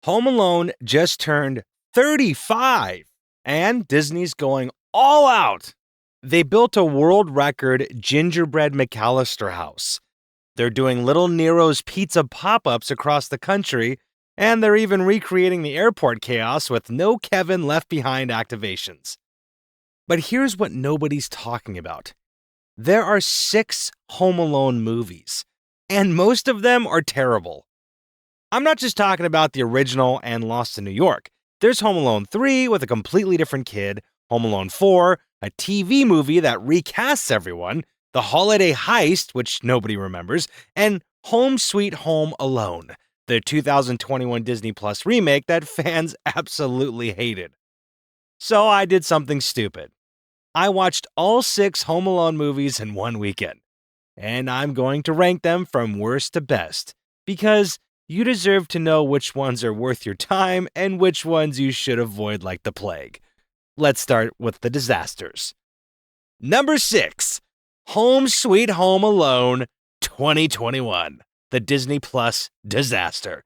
Home Alone just turned 35, and Disney's going all out. They built a world record gingerbread McAllister house. They're doing little Nero's pizza pop-ups across the country, and they're even recreating the airport chaos with no Kevin left behind activations. But here's what nobody's talking about. There are 6 Home Alone movies, and most of them are terrible. I'm not just talking about the original and Lost in New York. There's Home Alone 3 with a completely different kid, Home Alone 4, a TV movie that recasts everyone, The Holiday Heist, which nobody remembers, and Home Sweet Home Alone, the 2021 Disney Plus remake that fans absolutely hated. So I did something stupid. I watched all 6 Home Alone movies in one weekend, and I'm going to rank them from worst to best, because you deserve to know which ones are worth your time and which ones you should avoid like the plague. Let's start with the disasters. Number 6, Home Sweet Home Alone 2021, the Disney Plus disaster.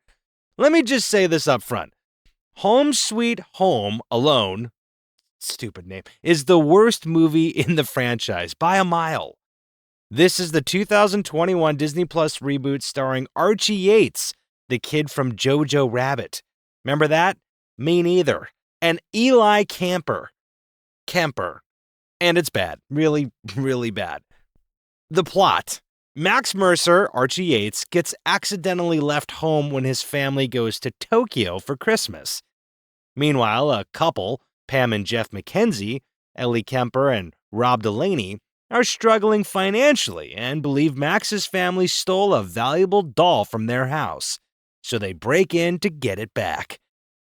Let me just say this up front. Home Sweet Home Alone, stupid name, is the worst movie in the franchise by a mile. This is the 2021 Disney Plus reboot starring Archie Yates, the kid from Jojo Rabbit. Remember that? Me neither. And Eli Kemper. And it's bad. Really, really bad. The plot. Max Mercer, Archie Yates, gets accidentally left home when his family goes to Tokyo for Christmas. Meanwhile, a couple, Pam and Jeff McKenzie, Ellie Kemper and Rob Delaney, are struggling financially and believe Max's family stole a valuable doll from their house. So they break in to get it back.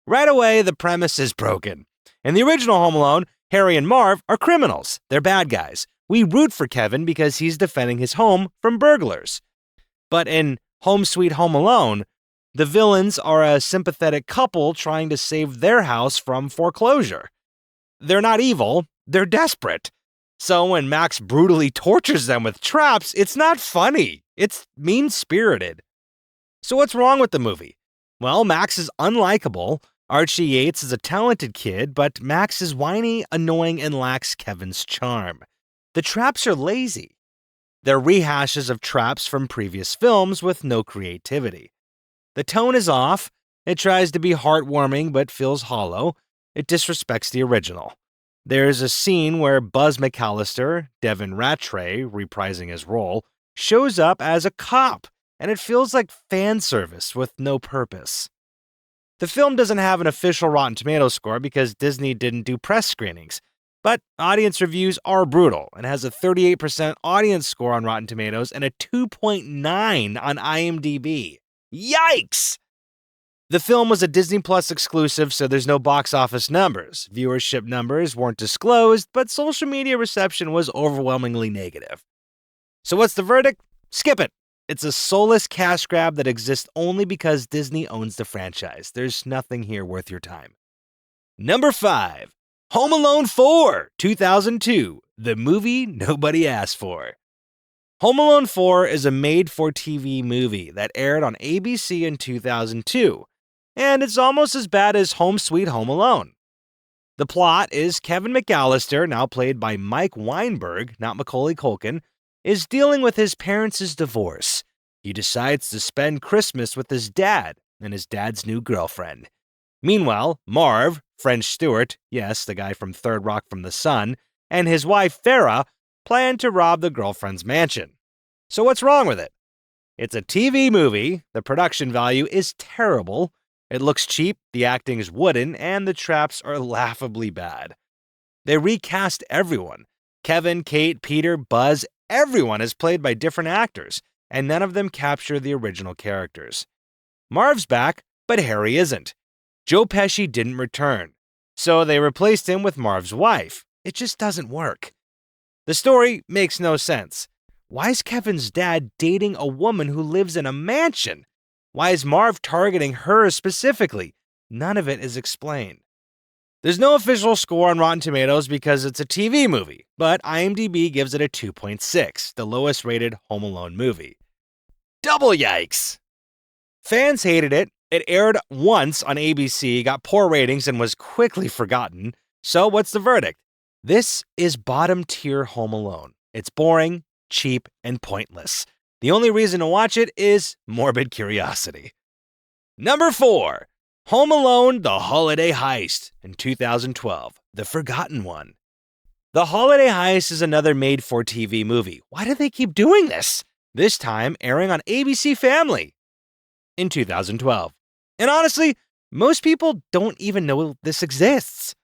Right away, the premise is broken. In the original Home Alone, Harry and Marv are criminals. They're bad guys. We root for Kevin because he's defending his home from burglars. But in Home Sweet Home Alone, the villains are a sympathetic couple trying to save their house from foreclosure. They're not evil, they're desperate. So when Max brutally tortures them with traps, it's not funny. It's mean-spirited. So what's wrong with the movie? Well, Max is unlikable, Archie Yates is a talented kid, but Max is whiny, annoying, and lacks Kevin's charm. The traps are lazy. They're rehashes of traps from previous films with no creativity. The tone is off, it tries to be heartwarming but feels hollow, it disrespects the original. There's a scene where Buzz McAllister, Devin Rattray, reprising his role, shows up as a cop, and it feels like fan service with no purpose. The film doesn't have an official Rotten Tomatoes score because Disney didn't do press screenings, but audience reviews are brutal and has a 38% audience score on Rotten Tomatoes and a 2.9 on IMDb. Yikes! The film was a Disney Plus exclusive, so there's no box office numbers. Viewership numbers weren't disclosed, but social media reception was overwhelmingly negative. So what's the verdict? Skip it. It's a soulless cash grab that exists only because Disney owns the franchise. There's nothing here worth your time. Number 5. Home Alone 4, 2002, the movie nobody asked for. Home Alone 4 is a made-for-TV movie that aired on ABC in 2002, and it's almost as bad as Home Sweet Home Alone. The plot is Kevin McAllister, now played by Mike Weinberg, not Macaulay Culkin, is dealing with his parents' divorce. He decides to spend Christmas with his dad and his dad's new girlfriend. Meanwhile, Marv, French Stewart, yes, the guy from Third Rock from the Sun, and his wife Farrah plan to rob the girlfriend's mansion. So what's wrong with it? It's a TV movie, the production value is terrible, it looks cheap, the acting is wooden, and the traps are laughably bad. They recast everyone. Kevin, Kate, Peter, Buzz, everyone is played by different actors, and none of them capture the original characters. Marv's back, but Harry isn't. Joe Pesci didn't return, so they replaced him with Marv's wife. It just doesn't work. The story makes no sense. Why is Kevin's dad dating a woman who lives in a mansion? Why is Marv targeting her specifically? None of it is explained. There's no official score on Rotten Tomatoes because it's a TV movie, but IMDb gives it a 2.6, the lowest rated Home Alone movie. Double yikes! Fans hated it, It aired once on ABC, got poor ratings, and was quickly forgotten. So what's the verdict? This is bottom-tier Home Alone. It's boring, cheap, and pointless. The only reason to watch it is morbid curiosity. Number 4. Home Alone: The Holiday Heist in 2012, the forgotten one. The Holiday Heist is another made-for-TV movie. Why do they keep doing this? This time airing on ABC Family in 2012. And honestly, most people don't even know this exists.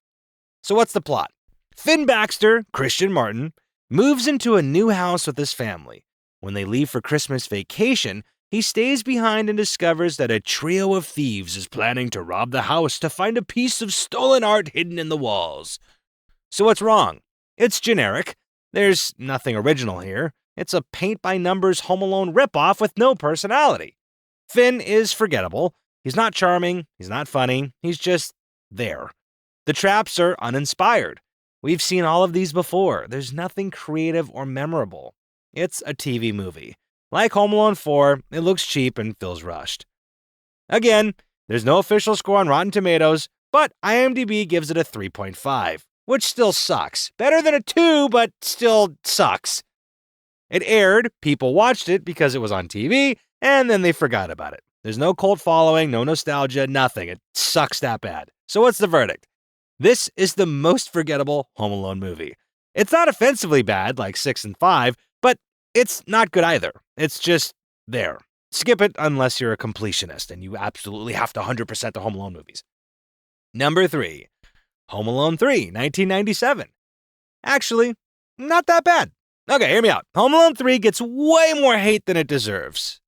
So what's the plot? Finn Baxter, Christian Martin, moves into a new house with his family. When they leave for Christmas vacation, he stays behind and discovers that a trio of thieves is planning to rob the house to find a piece of stolen art hidden in the walls. So what's wrong? It's generic. There's nothing original here. It's a paint-by-numbers Home Alone ripoff with no personality. Finn is forgettable. He's not charming. He's not funny. He's just there. The traps are uninspired. We've seen all of these before. There's nothing creative or memorable. It's a TV movie. Like Home Alone 4, it looks cheap and feels rushed. Again, there's no official score on Rotten Tomatoes, but IMDb gives it a 3.5, which still sucks. Better than a 2, but still sucks. It aired, people watched it because it was on TV, and then they forgot about it. There's no cult following, no nostalgia, nothing. It sucks that bad. So what's the verdict? This is the most forgettable Home Alone movie. It's not offensively bad like 6 and 5, but it's not good either. It's just there. Skip it unless you're a completionist and you absolutely have to 100% the Home Alone movies. Number 3. Home Alone 3, 1997. Actually, not that bad. Okay, hear me out. Home Alone 3 gets way more hate than it deserves.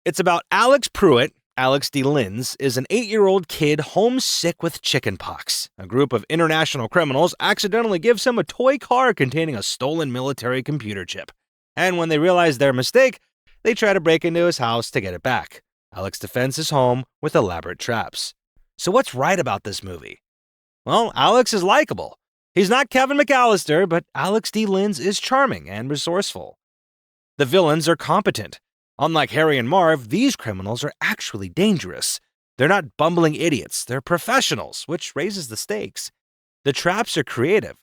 It's about Alex Pruitt. Alex D. Linz is an 8-year-old kid homesick with chickenpox. A group of international criminals accidentally gives him a toy car containing a stolen military computer chip. And when they realize their mistake, they try to break into his house to get it back. Alex defends his home with elaborate traps. So what's right about this movie? Well, Alex is likable. He's not Kevin McAllister, but Alex D. Linz is charming and resourceful. The villains are competent. Unlike Harry and Marv, these criminals are actually dangerous. They're not bumbling idiots, they're professionals, which raises the stakes. The traps are creative.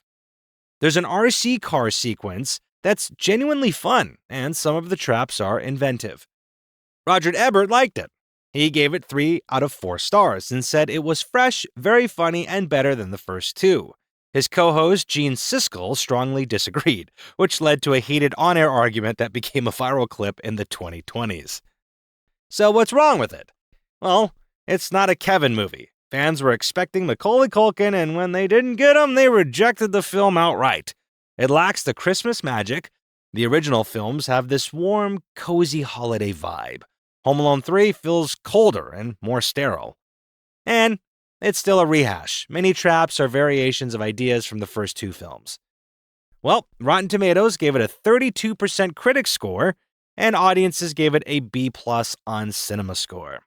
There's an RC car sequence that's genuinely fun, and some of the traps are inventive. Roger Ebert liked it. He gave it 3 out of 4 stars and said it was fresh, very funny, and better than the first 2. His co-host, Gene Siskel, strongly disagreed, which led to a heated on-air argument that became a viral clip in the 2020s. So what's wrong with it? Well, it's not a Kevin movie. Fans were expecting Macaulay Culkin, and when they didn't get him, they rejected the film outright. It lacks the Christmas magic. The original films have this warm, cozy holiday vibe. Home Alone 3 feels colder and more sterile. And it's still a rehash. Many traps are variations of ideas from the first 2 films. Well, Rotten Tomatoes gave it a 32% critic score, and audiences gave it a B+ on CinemaScore.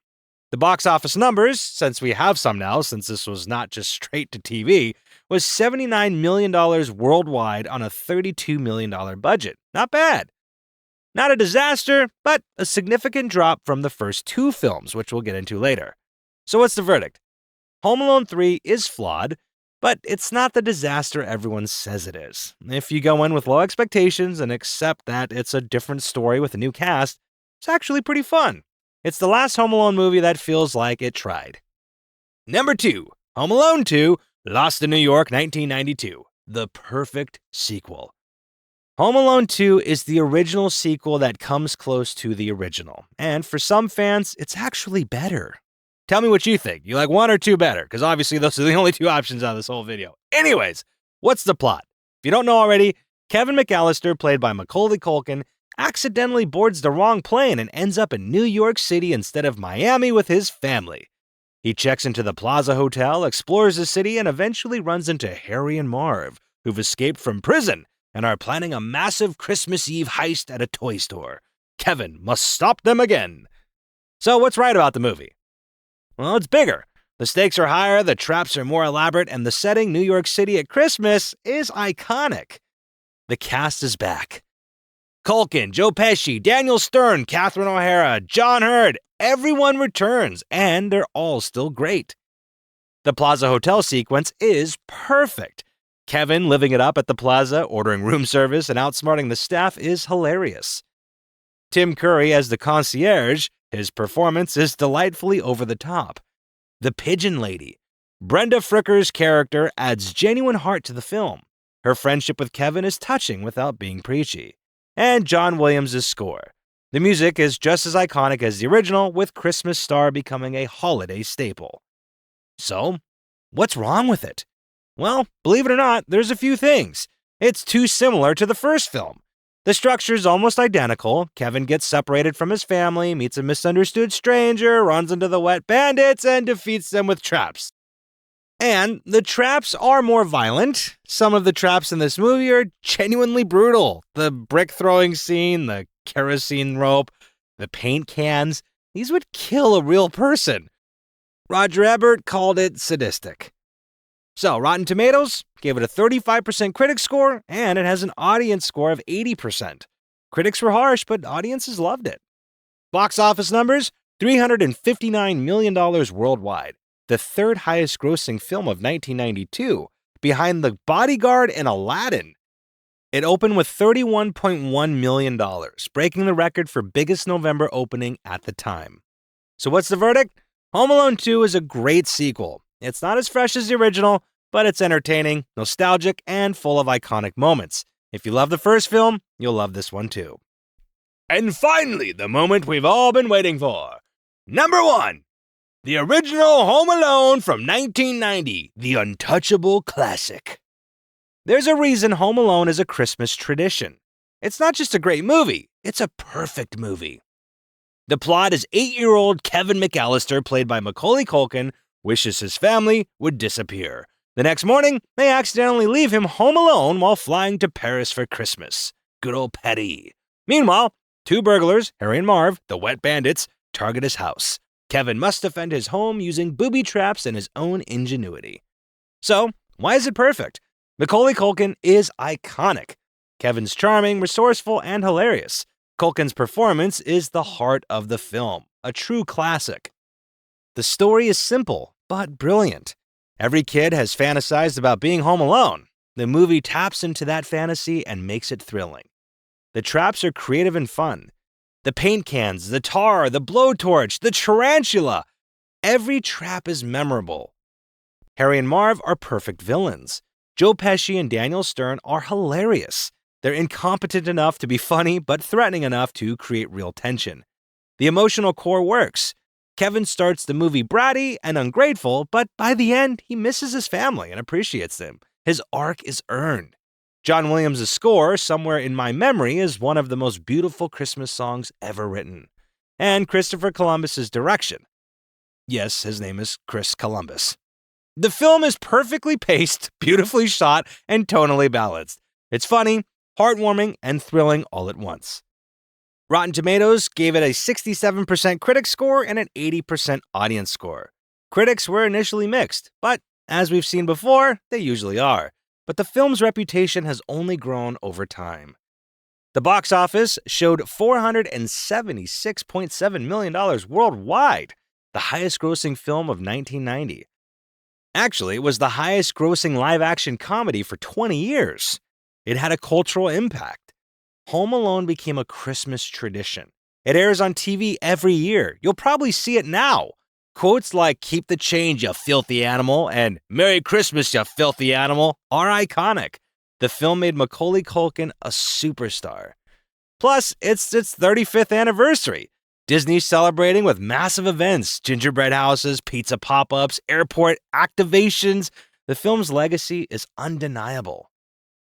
The box office numbers, since we have some now, since this was not just straight to TV, was $79 million worldwide on a $32 million budget. Not bad. Not a disaster, but a significant drop from the first 2 films, which we'll get into later. So what's the verdict? Home Alone 3 is flawed, but it's not the disaster everyone says it is. If you go in with low expectations and accept that it's a different story with a new cast, it's actually pretty fun. It's the last Home Alone movie that feels like it tried. Number 2, Home Alone 2, Lost in New York, 1992, the perfect sequel. Home Alone 2 is the original sequel that comes close to the original, and for some fans, it's actually better. Tell me what you think. You like 1 or 2 better? Because obviously those are the only 2 options out of this whole video. Anyways, what's the plot? If you don't know already, Kevin McAllister, played by Macaulay Culkin, accidentally boards the wrong plane and ends up in New York City instead of Miami with his family. He checks into the Plaza Hotel, explores the city, and eventually runs into Harry and Marv, who've escaped from prison and are planning a massive Christmas Eve heist at a toy store. Kevin must stop them again. So what's right about the movie? Well, it's bigger. The stakes are higher, the traps are more elaborate, and the setting, New York City at Christmas, is iconic. The cast is back. Culkin, Joe Pesci, Daniel Stern, Catherine O'Hara, John Hurd, everyone returns, and they're all still great. The Plaza Hotel sequence is perfect. Kevin living it up at the Plaza, ordering room service and outsmarting the staff is hilarious. Tim Curry as the concierge, his performance is delightfully over the top. The Pigeon Lady. Brenda Fricker's character adds genuine heart to the film. Her friendship with Kevin is touching without being preachy. And John Williams' score. The music is just as iconic as the original, with Christmas Star becoming a holiday staple. So, what's wrong with it? Well, believe it or not, there's a few things. It's too similar to the first film. The structure's almost identical. Kevin gets separated from his family, meets a misunderstood stranger, runs into the wet bandits, and defeats them with traps. And the traps are more violent. Some of the traps in this movie are genuinely brutal. The brick-throwing scene, the kerosene rope, the paint cans, these would kill a real person. Roger Ebert called it sadistic. So, Rotten Tomatoes gave it a 35% critic score, and it has an audience score of 80%. Critics were harsh, but audiences loved it. Box office numbers, $359 million worldwide, the third highest grossing film of 1992, behind The Bodyguard and Aladdin. It opened with $31.1 million, breaking the record for biggest November opening at the time. So what's the verdict? Home Alone 2 is a great sequel. It's not as fresh as the original, but it's entertaining, nostalgic, and full of iconic moments. If you love the first film, you'll love this one too. And finally, the moment we've all been waiting for. Number 1. The original Home Alone from 1990, the untouchable classic. There's a reason Home Alone is a Christmas tradition. It's not just a great movie, it's a perfect movie. The plot is 8-year-old Kevin McAllister, played by Macaulay Culkin, wishes his family would disappear. The next morning, they accidentally leave him home alone while flying to Paris for Christmas. Good old Paris. Meanwhile, 2 burglars, Harry and Marv, the wet bandits, target his house. Kevin must defend his home using booby traps and his own ingenuity. So, why is it perfect? Macaulay Culkin is iconic. Kevin's charming, resourceful, and hilarious. Culkin's performance is the heart of the film, a true classic. The story is simple, but brilliant. Every kid has fantasized about being home alone. The movie taps into that fantasy and makes it thrilling. The traps are creative and fun. The paint cans, the tar, the blowtorch, the tarantula. Every trap is memorable. Harry and Marv are perfect villains. Joe Pesci and Daniel Stern are hilarious. They're incompetent enough to be funny, but threatening enough to create real tension. The emotional core works. Kevin starts the movie bratty and ungrateful, but by the end, he misses his family and appreciates them. His arc is earned. John Williams' score, Somewhere in My Memory, is one of the most beautiful Christmas songs ever written. And Christopher Columbus' direction. Yes, his name is Chris Columbus. The film is perfectly paced, beautifully shot, and tonally balanced. It's funny, heartwarming, and thrilling all at once. Rotten Tomatoes gave it a 67% critic score and an 80% audience score. Critics were initially mixed, but as we've seen before, they usually are. But the film's reputation has only grown over time. The box office showed $476.7 million worldwide, the highest-grossing film of 1990. Actually, it was the highest-grossing live-action comedy for 20 years. It had a cultural impact. Home Alone became a Christmas tradition. It airs on TV every year. You'll probably see it now. Quotes like, "Keep the change, you filthy animal," and "Merry Christmas, you filthy animal," are iconic. The film made Macaulay Culkin a superstar. Plus, it's its 35th anniversary. Disney's celebrating with massive events, gingerbread houses, pizza pop-ups, airport activations. The film's legacy is undeniable.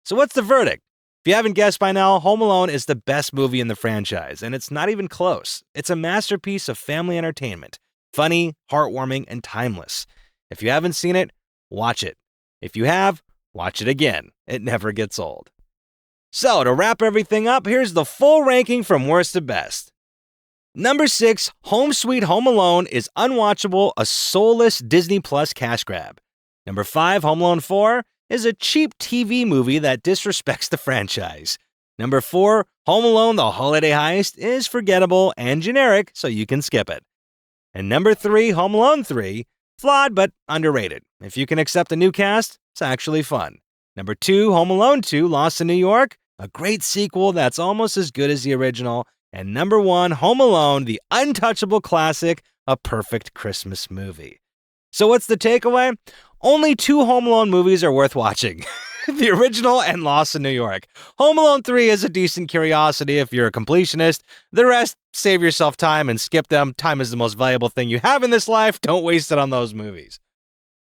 So what's the verdict? If you haven't guessed by now, Home Alone is the best movie in the franchise, and it's not even close. It's a masterpiece of family entertainment. Funny, heartwarming, and timeless. If you haven't seen it, watch it. If you have, watch it again. It never gets old. So, to wrap everything up, here's the full ranking from worst to best. Number 6, Home Sweet Home Alone is unwatchable, a soulless Disney Plus cash grab. Number 5, Home Alone 4 is a cheap TV movie that disrespects the franchise. Number 4, Home Alone: The Holiday Heist is forgettable and generic, so you can skip it. And number 3, Home Alone 3, flawed but underrated. If you can accept a new cast, it's actually fun. Number 2, Home Alone 2, Lost in New York, a great sequel that's almost as good as the original. And number 1, Home Alone, the untouchable classic, a perfect Christmas movie. So what's the takeaway? Only 2 Home Alone movies are worth watching. The original and Lost in New York. Home Alone 3 is a decent curiosity if you're a completionist. The rest, save yourself time and skip them. Time is the most valuable thing you have in this life. Don't waste it on those movies.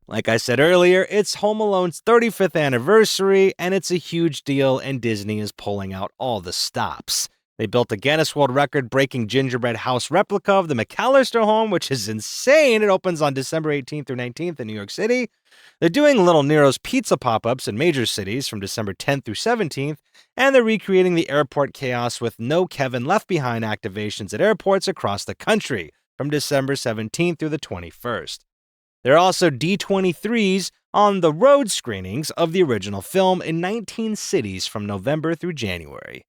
Like I said earlier, it's Home Alone's 35th anniversary, and it's a huge deal, and Disney is pulling out all the stops. They built a Guinness World Record-breaking gingerbread house replica of the McAllister home, which is insane. It opens on December 18th through 19th in New York City. They're doing little Nero's pizza pop-ups in major cities from December 10th through 17th, and they're recreating the airport chaos with No Kevin Left Behind activations at airports across the country from December 17th through the 21st. There are also D23s on the road screenings of the original film in 19 cities from November through January.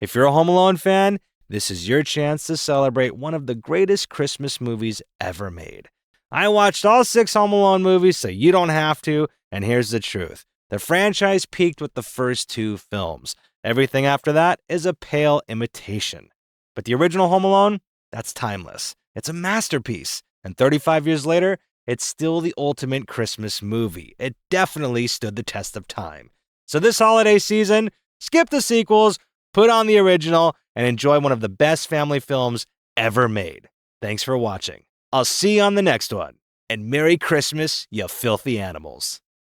If you're a Home Alone fan, this is your chance to celebrate one of the greatest Christmas movies ever made. I watched all 6 Home Alone movies, so you don't have to, and here's the truth. The franchise peaked with the first 2 films. Everything after that is a pale imitation. But the original Home Alone, that's timeless. It's a masterpiece, and 35 years later, it's still the ultimate Christmas movie. It definitely stood the test of time. So this holiday season, skip the sequels, put on the original, and enjoy one of the best family films ever made. Thanks for watching. I'll see you on the next one. And Merry Christmas, you filthy animals.